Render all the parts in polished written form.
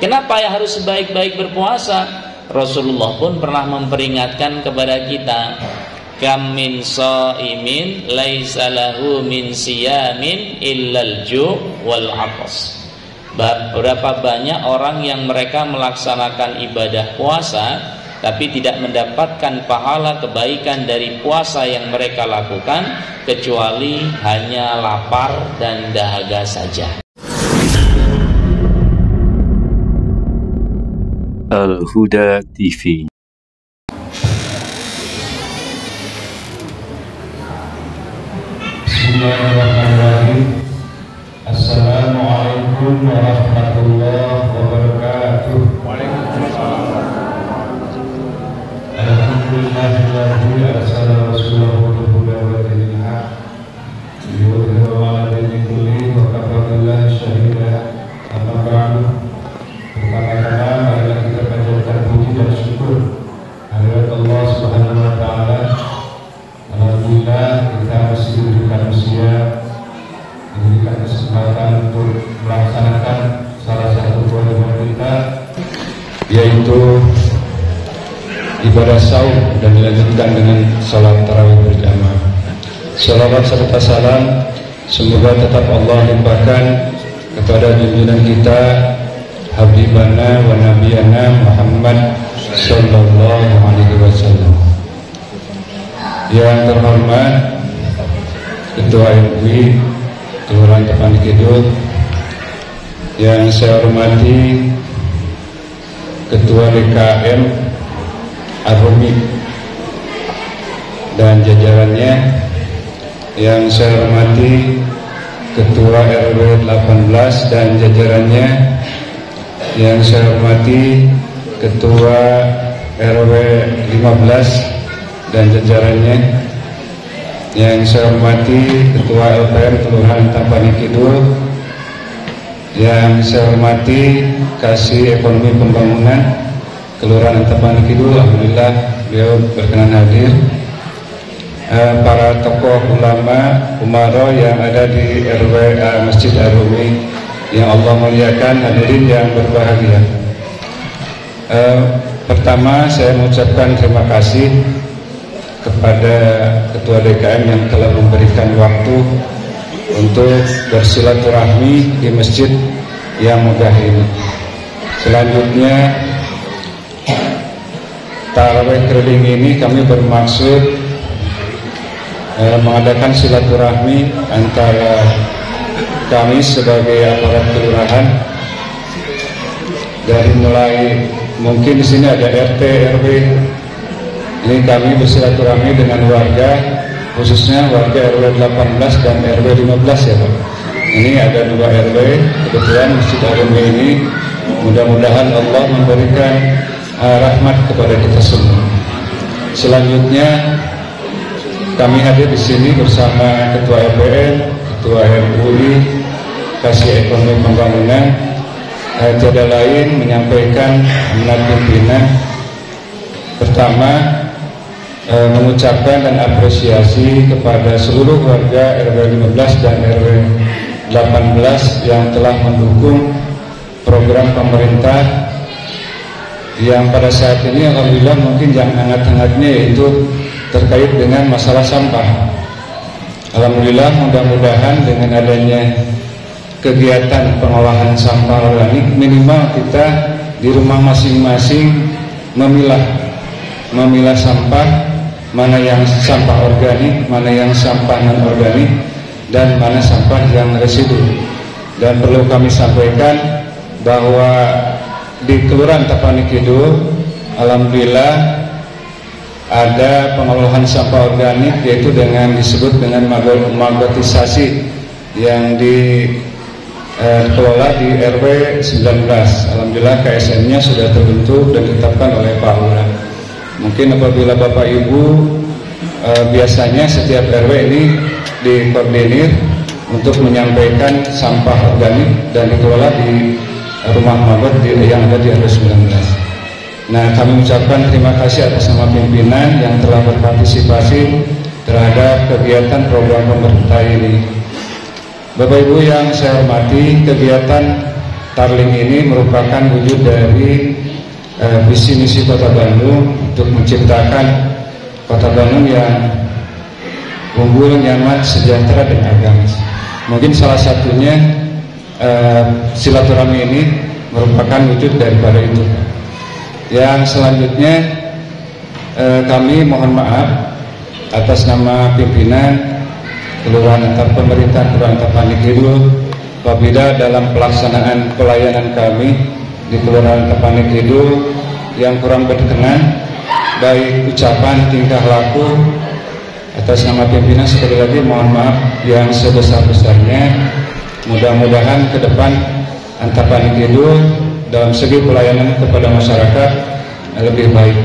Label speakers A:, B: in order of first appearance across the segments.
A: Kenapa ya harus sebaik-baik berpuasa? Rasulullah pun pernah memperingatkan kepada kita, kam min shaimin laisa lahu min siyamin illal ju' wal 'atas. Berapa banyak orang yang mereka melaksanakan ibadah puasa tapi tidak mendapatkan pahala kebaikan dari puasa yang mereka lakukan kecuali hanya lapar dan dahaga saja.
B: Al-Huda TV.
C: Bismillahirrahmanirrahim. Assalamualaikum warahmatullahi wabarakatuh. Waalaikumsalam. Alhamdulillahilladzi arsala rasulahu bil huda wa dinil haq liyudhhirahu 'ala dini kullihi wa kafa billahi shahida. Amma ba'du. Pertama-tama marilah kita panjatkan puji dan syukur kehadirat Allah Subhanahu wa taala. Alhamdulillah kita masih diberikan usia, diberikan kesempatan untuk melaksanakan salah satu kewajiban kita, yaitu ibadah saum, dan dilanjutkan dengan salat tarawih berjamaah. Salawat serta salam semoga tetap Allah limpahkan kepada junjungan kita Habibana wa Nabiyana Muhammad Sallallahu Alaihi Wasallam. Yang terhormat Ketua MUI Kelurahan Tepani Kidul, yang saya hormati Ketua DKM Ar-Rumi dan jajarannya, yang saya hormati Ketua RW 18 dan jajarannya, yang saya hormati Ketua RW 15 dan jajarannya, yang saya hormati Ketua LPM Kelurahan Tampani Kidul, yang saya hormati Kasih Ekonomi Pembangunan Kelurahan Tampani Kidul, alhamdulillah beliau berkenan hadir. Para tokoh ulama umaro yang ada di RW Masjid Ar-Rumi yang Allah muliakan, hadirin yang berbahagia. Pertama saya mengucapkan terima kasih kepada Ketua DKM yang telah memberikan waktu untuk bersilaturahmi di masjid yang megah ini. Selanjutnya, tarawih keliling ini kami bermaksud mengadakan silaturahmi antara kami sebagai aparat kelurahan, dari mulai mungkin di sini ada RT, RW. Ini kami bersilaturahmi dengan warga, khususnya warga RW 18 dan RW 15 ya Pak. Ini ada 2 RW, kebetulan Masjid Ar-Rumi ini mudah-mudahan Allah memberikan rahmat kepada kita semua. Selanjutnya kami hadir di sini bersama Ketua LPM, Ketua MUI, Kasih Ekonomi Pembangunan, tiada lain menyampaikan amanat pimpinan. Pertama, mengucapkan dan apresiasi kepada seluruh warga RW 15 dan RW 18 yang telah mendukung program pemerintah yang pada saat ini alhamdulillah mungkin yang hangat-hangatnya yaitu terkait dengan masalah sampah. Alhamdulillah, mudah-mudahan dengan adanya kegiatan pengolahan sampah organik, minimal kita di rumah masing-masing memilah sampah, mana yang sampah organik, mana yang sampah non organik, dan mana sampah yang residu. Dan perlu kami sampaikan bahwa di Kelurahan Tapani Kidul alhamdulillah ada pengolahan sampah organik, yaitu dengan disebut dengan magotisasi yang dikelola di RW 19. Alhamdulillah KSN-nya sudah terbentuk dan ditetapkan oleh Pak Lurah. Mungkin apabila Bapak Ibu biasanya setiap RW ini dikoordinir untuk menyampaikan sampah organik dan dikelola di rumah magot yang ada di RW 19. Nah, kami ucapkan terima kasih atas nama pimpinan yang telah berpartisipasi terhadap kegiatan program pemerintah ini. Bapak Ibu yang saya hormati, kegiatan Tarling ini merupakan wujud dari visi misi Kota Bandung untuk menciptakan Kota Bandung yang unggul, nyaman, sejahtera, dan agamis. Mungkin salah satunya silaturahmi ini merupakan wujud daripada itu. Yang selanjutnya kami mohon maaf atas nama pimpinan Kelurahan antar Pemerintahan Kelurahan Tapanik Kidul apabila dalam pelaksanaan pelayanan kami di Kelurahan Tapanik Kidul yang kurang berkenan, baik ucapan, tingkah laku, atas nama pimpinan sekali lagi mohon maaf yang sebesar-besarnya. Mudah-mudahan ke depan Tapanik Kidul dalam segi pelayanan kepada masyarakat lebih baik.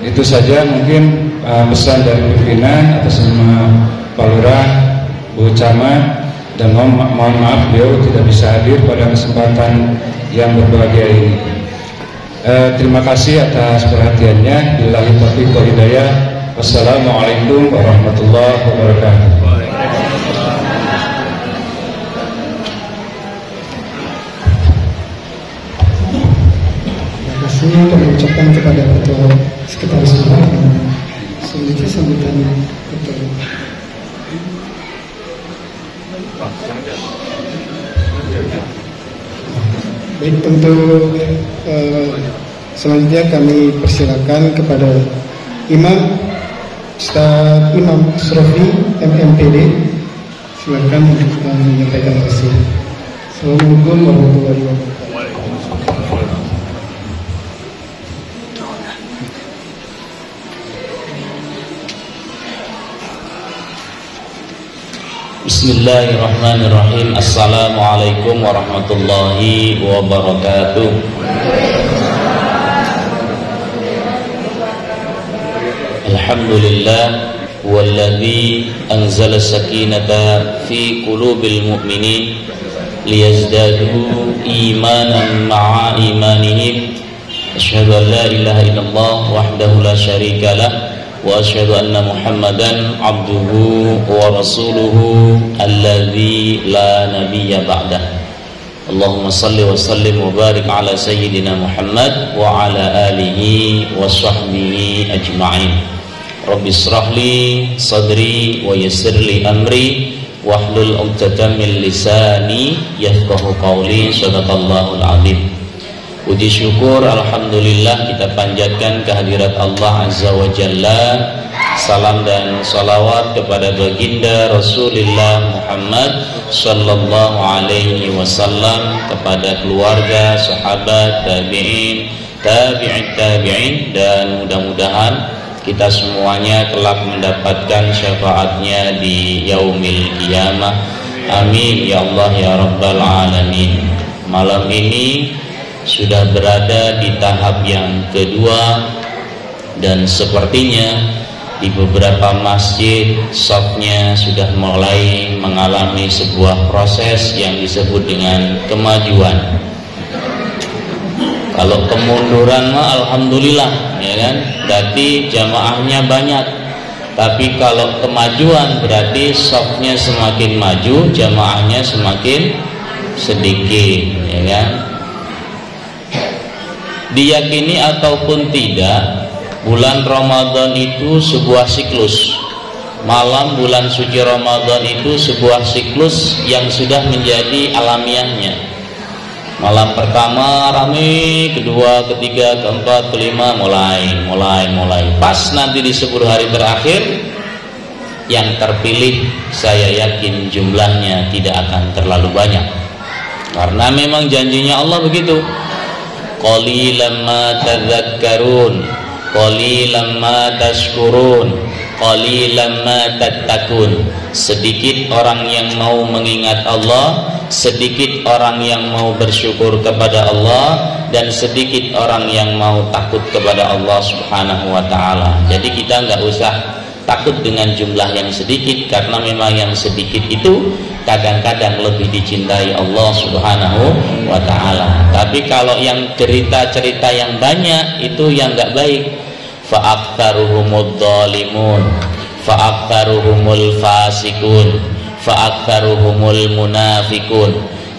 C: Itu saja mungkin pesan dari pimpinan atas nama Pak Lurah, Bu Camat, dan mohon maaf beliau tidak bisa hadir pada kesempatan yang berbahagia ini. Terima kasih atas perhatiannya. Billahi taufiq wal hidayah. Wassalamualaikum warahmatullahi wabarakatuh.
D: Terima kasih kami ucapkan kepada Ketua Sekretaris Dewan dan selanjutnya sambutan Ketua. Baik, untuk selanjutnya kami persilakan kepada Imam Ustaz Imam Asrofi MMPD. Silakan untuk menyampaikan tausiah. Assalamualaikum warahmatullahi wabarakatuh.
A: Bismillahirrahmanirrahim. Assalamualaikum warahmatullahi wabarakatuh. Alhamdulillah walladzi anzala sakinata fi qulubil mu'minin liyazdadu imanan ma'a imanihim. Asyhadu an la ilaha illallah wahdahu la syarika lah wa asyhadu anna Muhammadan abduhu wa rasuluhu alladzi la nabiyya ba'dah. Allahumma salli wa sallim wa barik ala sayyidina Muhammad wa ala alihi wa sahbihi ajma'in. Rabbi israh li sadri wa yassir li amri wahlul 'uqdatam min lisani yafqahu qawli. Shadaqallahul azim. Puji syukur alhamdulillah kita panjatkan kehadirat Allah Azza wa Jalla. Salam dan salawat kepada baginda Rasulullah Muhammad sallallahu alaihi wasallam, kepada keluarga, sahabat, tabi'in, tabi'in, dan mudah-mudahan kita semuanya kelak mendapatkan syafaatnya di yaumil qiyamah. Amin ya Allah ya Rabbal alamin. Malam ini sudah berada di tahap yang kedua, dan sepertinya di beberapa masjid safnya sudah mulai mengalami sebuah proses yang disebut dengan kemajuan. Kalau kemunduran mah alhamdulillah, ya kan, berarti jamaahnya banyak. Tapi kalau kemajuan berarti safnya semakin maju, jamaahnya semakin sedikit, ya kan. Diyakini ataupun tidak, bulan Ramadan itu sebuah siklus. Malam bulan suci Ramadan itu sebuah siklus yang sudah menjadi alamiahnya. Malam pertama rame, kedua, ketiga, keempat, kelima mulai. Pas nanti di 10 hari terakhir yang terpilih, saya yakin jumlahnya tidak akan terlalu banyak. Karena memang janjinya Allah begitu. Qalilan ma tadzakkarun, qalilan ma tashkurun, qalilan ma tattaqun. Sedikit orang yang mau mengingat Allah, sedikit orang yang mau bersyukur kepada Allah, dan sedikit orang yang mau takut kepada Allah Subhanahu wa taala. Jadi kita nggak usah takut dengan jumlah yang sedikit, karena memang yang sedikit itu kadang-kadang lebih dicintai Allah Subhanahu wa ta'ala. Tapi kalau yang cerita-cerita yang banyak itu yang enggak baik. Fa'aktsaruhumud dzalimun, fa'aktsaruhumul fasikun, fa'aktsaruhumul munafikun.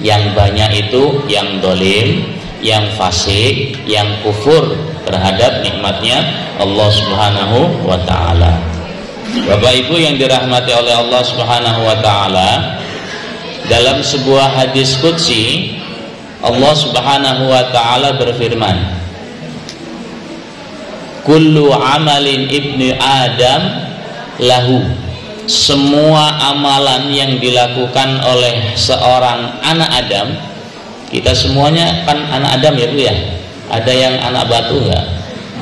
A: Yang banyak itu yang dolim, yang fasik, yang kufur terhadap nikmatnya Allah Subhanahu wa ta'ala. Bapak Ibu yang dirahmati oleh Allah Subhanahu wa ta'ala, dalam sebuah hadis qudsi Allah Subhanahu wa ta'ala berfirman, kullu amalin ibni Adam lahu, semua amalan yang dilakukan oleh seorang anak Adam. Kita semuanya kan anak Adam ya Bu ya. Ada yang anak batu enggak?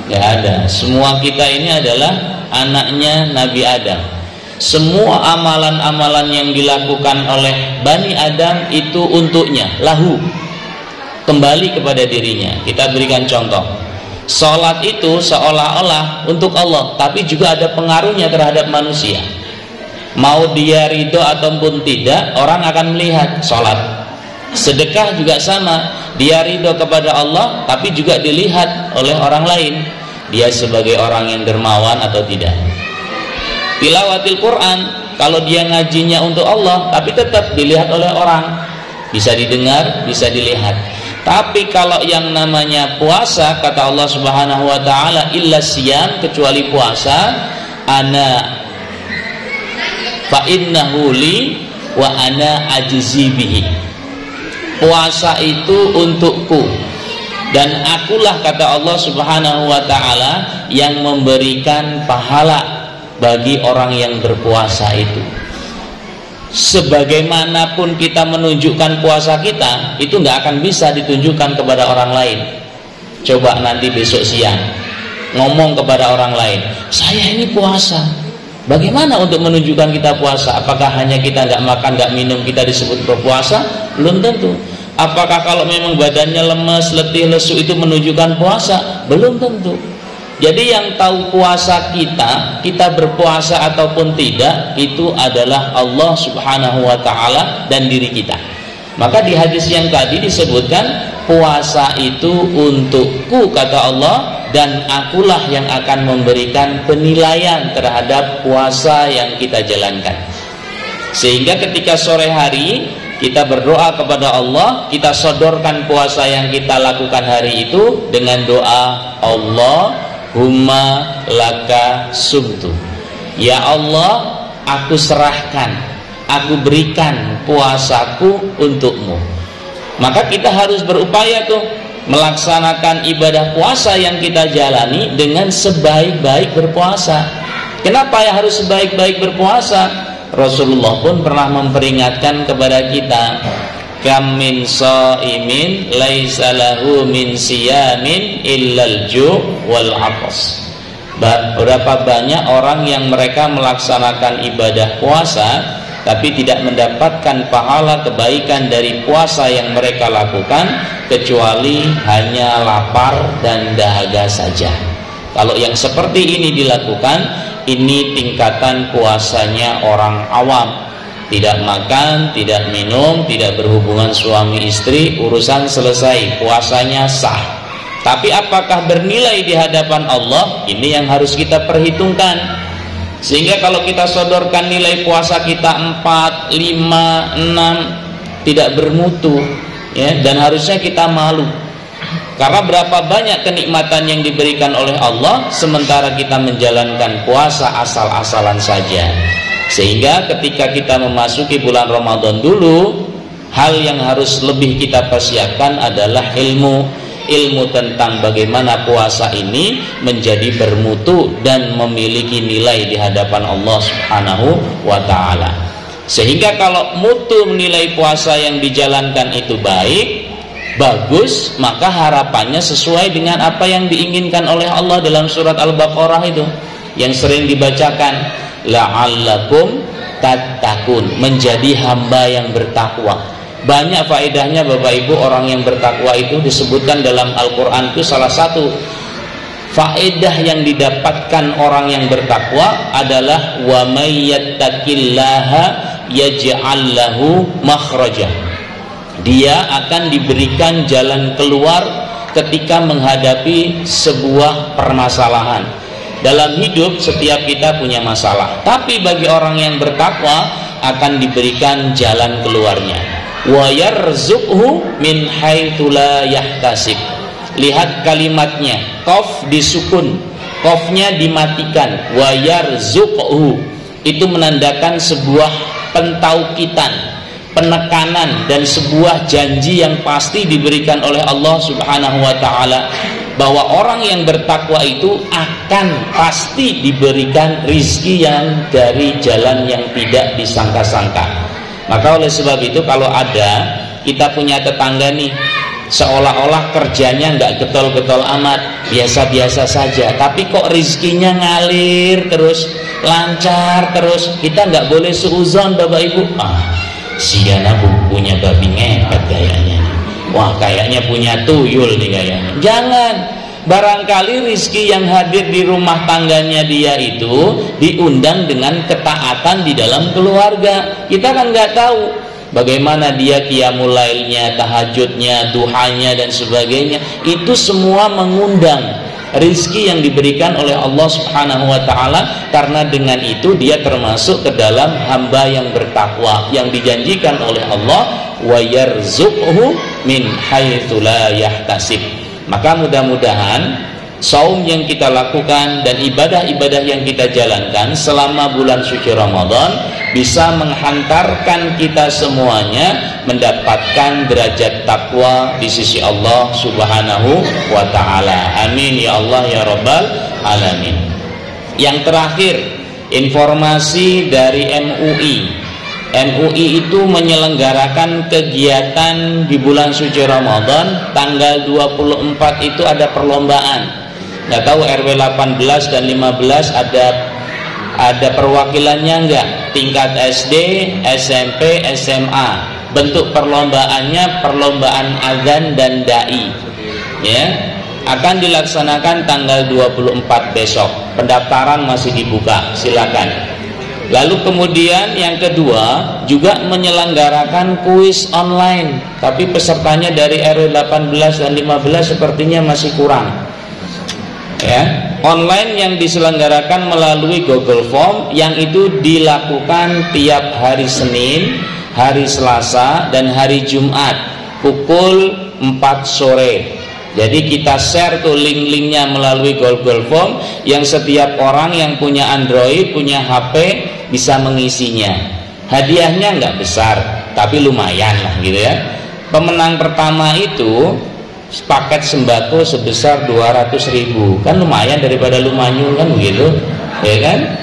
A: Enggak ada. Semua kita ini adalah anaknya Nabi Adam. Semua amalan-amalan yang dilakukan oleh Bani Adam itu untuknya, lahu, kembali kepada dirinya. Kita berikan contoh. Salat itu seolah-olah untuk Allah, tapi juga ada pengaruhnya terhadap manusia. Mau dia ridho ataupun tidak, orang akan melihat salat. Sedekah juga sama, dia ridho kepada Allah tapi juga dilihat oleh orang lain, dia sebagai orang yang dermawan atau tidak. Tilawatil Quran, kalau dia ngajinya untuk Allah tapi tetap dilihat oleh orang, bisa didengar, bisa dilihat. Tapi kalau yang namanya puasa, kata Allah Subhanahu wa ta'ala, illa siyam, kecuali puasa, ana fa innahu li wa ana ajzi bihi. Puasa itu untukku dan akulah, kata Allah Subhanahu wa ta'ala, yang memberikan pahala bagi orang yang berpuasa itu. Sebagaimanapun kita menunjukkan puasa kita, itu nggak akan bisa ditunjukkan kepada orang lain. Coba nanti besok siang ngomong kepada orang lain, saya ini puasa. Bagaimana untuk menunjukkan kita puasa? Apakah hanya kita nggak makan, nggak minum, kita disebut berpuasa? Belum tentu. Apakah kalau memang badannya lemes, letih, lesu itu menunjukkan puasa? Belum tentu. Jadi yang tahu puasa kita berpuasa ataupun tidak, itu adalah Allah Subhanahu wa ta'ala dan diri kita. Maka di hadis yang tadi disebutkan, puasa itu untukku, kata Allah, dan akulah yang akan memberikan penilaian terhadap puasa yang kita jalankan. Sehingga ketika sore hari kita berdoa kepada Allah, kita sodorkan puasa yang kita lakukan hari itu dengan doa, Allahumma laka sumtu, ya Allah, aku serahkan, aku berikan puasaku untukmu. Maka kita harus berupaya tuh melaksanakan ibadah puasa yang kita jalani dengan sebaik-baik berpuasa. Kenapa ya harus sebaik-baik berpuasa? Rasulullah pun pernah memperingatkan kepada kita, kam min shaimin laisa lahu min siyamin illal ju' wal 'atas. Berapa banyak orang yang mereka melaksanakan ibadah puasa tapi tidak mendapatkan pahala kebaikan dari puasa yang mereka lakukan, kecuali hanya lapar dan dahaga saja. Kalau yang seperti ini dilakukan, ini tingkatan puasanya orang awam. Tidak makan, tidak minum, tidak berhubungan suami istri, urusan selesai, puasanya sah. Tapi apakah bernilai di hadapan Allah? Ini yang harus kita perhitungkan. Sehingga kalau kita sodorkan nilai puasa kita 4, 5, 6 tidak bermutu, ya, dan harusnya kita malu. Karena berapa banyak kenikmatan yang diberikan oleh Allah, sementara kita menjalankan puasa asal-asalan saja. Sehingga ketika kita memasuki bulan Ramadan dulu, hal yang harus lebih kita persiapkan adalah ilmu tentang bagaimana puasa ini menjadi bermutu dan memiliki nilai di hadapan Allah Subhanahu wa ta'ala. Sehingga kalau mutu menilai puasa yang dijalankan itu baik, bagus, maka harapannya sesuai dengan apa yang diinginkan oleh Allah dalam surat Al-Baqarah itu yang sering dibacakan, la'allakum tattaqun, menjadi hamba yang bertakwa. Banyak faedahnya Bapak Ibu. Orang yang bertakwa itu disebutkan dalam Al-Quran, itu salah satu faedah yang didapatkan orang yang bertakwa adalah wa may yattaqillaha yaj'al lahu makhraja. Dia akan diberikan jalan keluar ketika menghadapi sebuah permasalahan. Dalam hidup setiap kita punya masalah, tapi bagi orang yang bertakwa akan diberikan jalan keluarnya. wa yarzuqhu min haitsu la yahtasib. Lihat kalimatnya, qaf disukun, qafnya dimatikan, wa yarzuqhu, itu menandakan sebuah pentauqitan, penekanan dan sebuah janji yang pasti diberikan oleh Allah Subhanahu wa taala bahwa orang yang bertakwa itu akan pasti diberikan rizki yang dari jalan yang tidak disangka-sangka. Maka oleh sebab itu kalau ada kita punya tetangga nih seolah-olah kerjanya nggak getol-getol amat, biasa-biasa saja, tapi kok rizkinya ngalir terus, lancar terus, kita nggak boleh suuzon Bapak Ibu. Siana punya babi ngepet kayaknya, wah kayaknya punya tuyul nih kayaknya. Jangan, barangkali rizki yang hadir di rumah tangganya dia itu diundang dengan ketaatan di dalam keluarga. Kita kan nggak tahu bagaimana dia qiyamul lailnya, tahajudnya, duhanya dan sebagainya. Itu semua mengundang rizki yang diberikan oleh Allah Subhanahu wa ta'ala, karena dengan itu dia termasuk ke dalam hamba yang bertakwa yang dijanjikan oleh Allah, wa yarzuqhu min haitsu la yahtasib. Maka mudah-mudahan saum yang kita lakukan dan ibadah-ibadah yang kita jalankan selama bulan suci Ramadan bisa menghantarkan kita semuanya mendapatkan derajat takwa di sisi Allah Subhanahu wa ta'ala. Amin ya Allah ya Rabbal alamin. Yang terakhir, informasi dari MUI. MUI itu menyelenggarakan kegiatan di bulan suci Ramadan. Tanggal 24 itu ada perlombaan. Nggak tahu RW 18 dan 15 ada perwakilannya enggak, tingkat SD, SMP, SMA. Bentuk perlombaannya perlombaan azan dan dai, ya, akan dilaksanakan tanggal 24 besok. Pendaftaran masih dibuka, silakan. Lalu kemudian yang kedua juga menyelenggarakan kuis online, tapi pesertanya dari RW 18 dan 15 sepertinya masih kurang, ya. Online yang diselenggarakan melalui Google Form, yang itu dilakukan tiap hari Senin, hari Selasa dan hari Jumat pukul 4 sore. Jadi kita share tuh link-linknya melalui Google Form, yang setiap orang yang punya Android, punya HP bisa mengisinya. Hadiahnya nggak besar, tapi lumayan lah gitu ya. Pemenang pertama itu paket sembako sebesar 200.000, kan lumayan daripada lumanyung kan begitu, ya kan.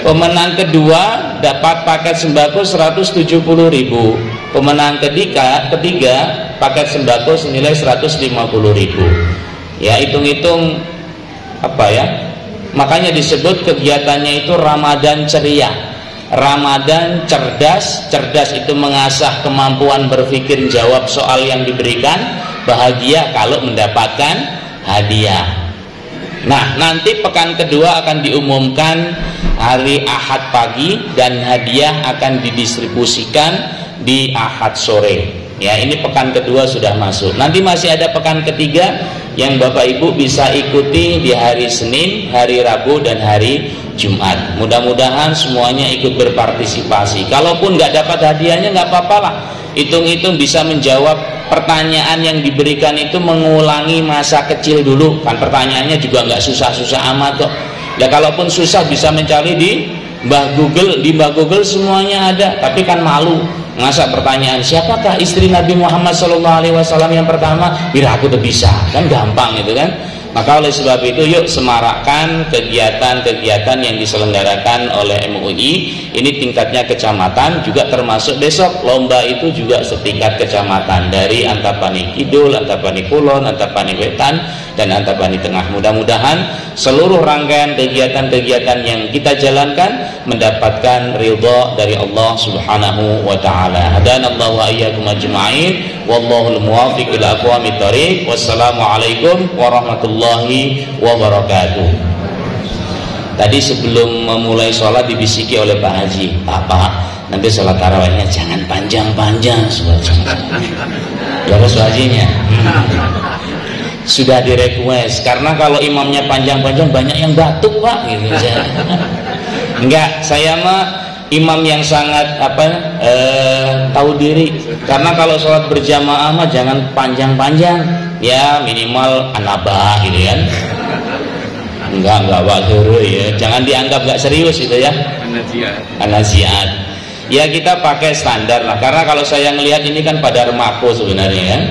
A: Pemenang kedua dapat paket sembako 170.000. Pemenang ketiga paket sembako senilai 150.000. Ya, hitung-hitung apa ya? Makanya disebut kegiatannya itu Ramadan ceria, Ramadan cerdas. Cerdas itu mengasah kemampuan berpikir, jawab soal yang diberikan. Bahagia kalau mendapatkan hadiah. Nah, nanti pekan kedua akan diumumkan hari Ahad pagi dan hadiah akan didistribusikan di Ahad sore. Ya, ini pekan kedua sudah masuk. Nanti masih ada pekan ketiga yang Bapak Ibu bisa ikuti di hari Senin, hari Rabu dan hari Jumat. Mudah-mudahan semuanya ikut berpartisipasi. Kalaupun nggak dapat hadiahnya nggak apa-apa lah. Hitung-hitung bisa menjawab pertanyaan yang diberikan itu, mengulangi masa kecil dulu. Kan pertanyaannya juga nggak susah-susah amat kok. Ya kalaupun susah bisa mencari di Mbah Google. Di Mbah Google semuanya ada. Tapi kan malu masa pertanyaan siapakah istri Nabi Muhammad SAW yang pertama, biar aku udah bisa, kan gampang itu kan. Maka oleh sebab itu yuk semarakkan kegiatan-kegiatan yang diselenggarakan oleh MUI. Ini tingkatnya kecamatan, juga termasuk besok lomba itu juga setingkat kecamatan, dari Antapani Kidul, Antapani Kulon, Antapani Wetan dan Antapani Tengah. Mudah-mudahan seluruh rangkaian kegiatan-kegiatan yang kita jalankan mendapatkan ridha dari Allah Subhanahu wa taala. Hadanallahu wa iyyakum ajma'in, wallahul muwaffiq ila aqwamit thoriq. Wassalamualaikum warahmatullahi wabarakatuh. Tadi sebelum memulai sholat dibisiki oleh Pak Haji, Pak, nanti sholat tarawihnya jangan panjang-panjang. Terus Hajinya sudah direquest, karena kalau imamnya panjang-panjang banyak yang batuk Pak gitu. Enggak, saya mah imam yang sangat tahu diri. Karena kalau sholat berjamaah mah jangan panjang-panjang, ya minimal anaba gitu kan. Enggak wakil ya, jangan dianggap nggak serius itu ya. An-Nazi'at. Ya kita pakai standar lah, karena kalau saya ngelihat ini kan pada remako sebenarnya kan.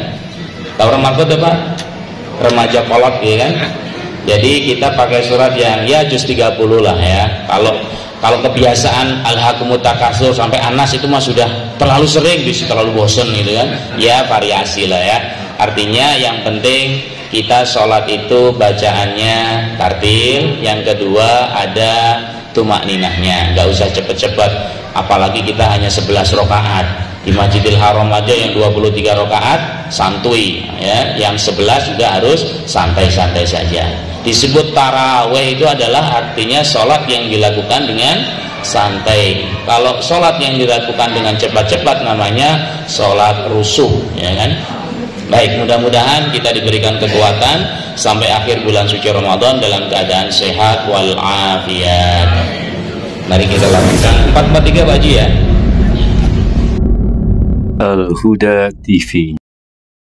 A: Tahu remako itu Pak? Remaja kolot ya kan. Jadi kita pakai surat yang ya juz 30 lah ya. Kalau kebiasaan Al-Hakumut Takasur sampai Anas itu mah sudah terlalu sering, bisa terlalu bosen gitu kan. Ya variasi lah ya. Artinya yang penting kita sholat itu bacaannya tartil. Yang kedua ada tumak ninahnya, nggak usah cepet-cepet. Apalagi kita hanya 11 rakaat. Di Masjidil Haram aja yang 23 rakaat santuy ya, yang 11 juga harus santai-santai saja. Disebut taraweh itu adalah artinya sholat yang dilakukan dengan santai. Kalau sholat yang dilakukan dengan cepat-cepat namanya sholat rusuh ya kan. Baik, mudah-mudahan kita diberikan kekuatan sampai akhir bulan suci Ramadan dalam keadaan sehat walafiat. Mari kita lakukan 443 Pak Haji ya.
B: Al-Huda TV.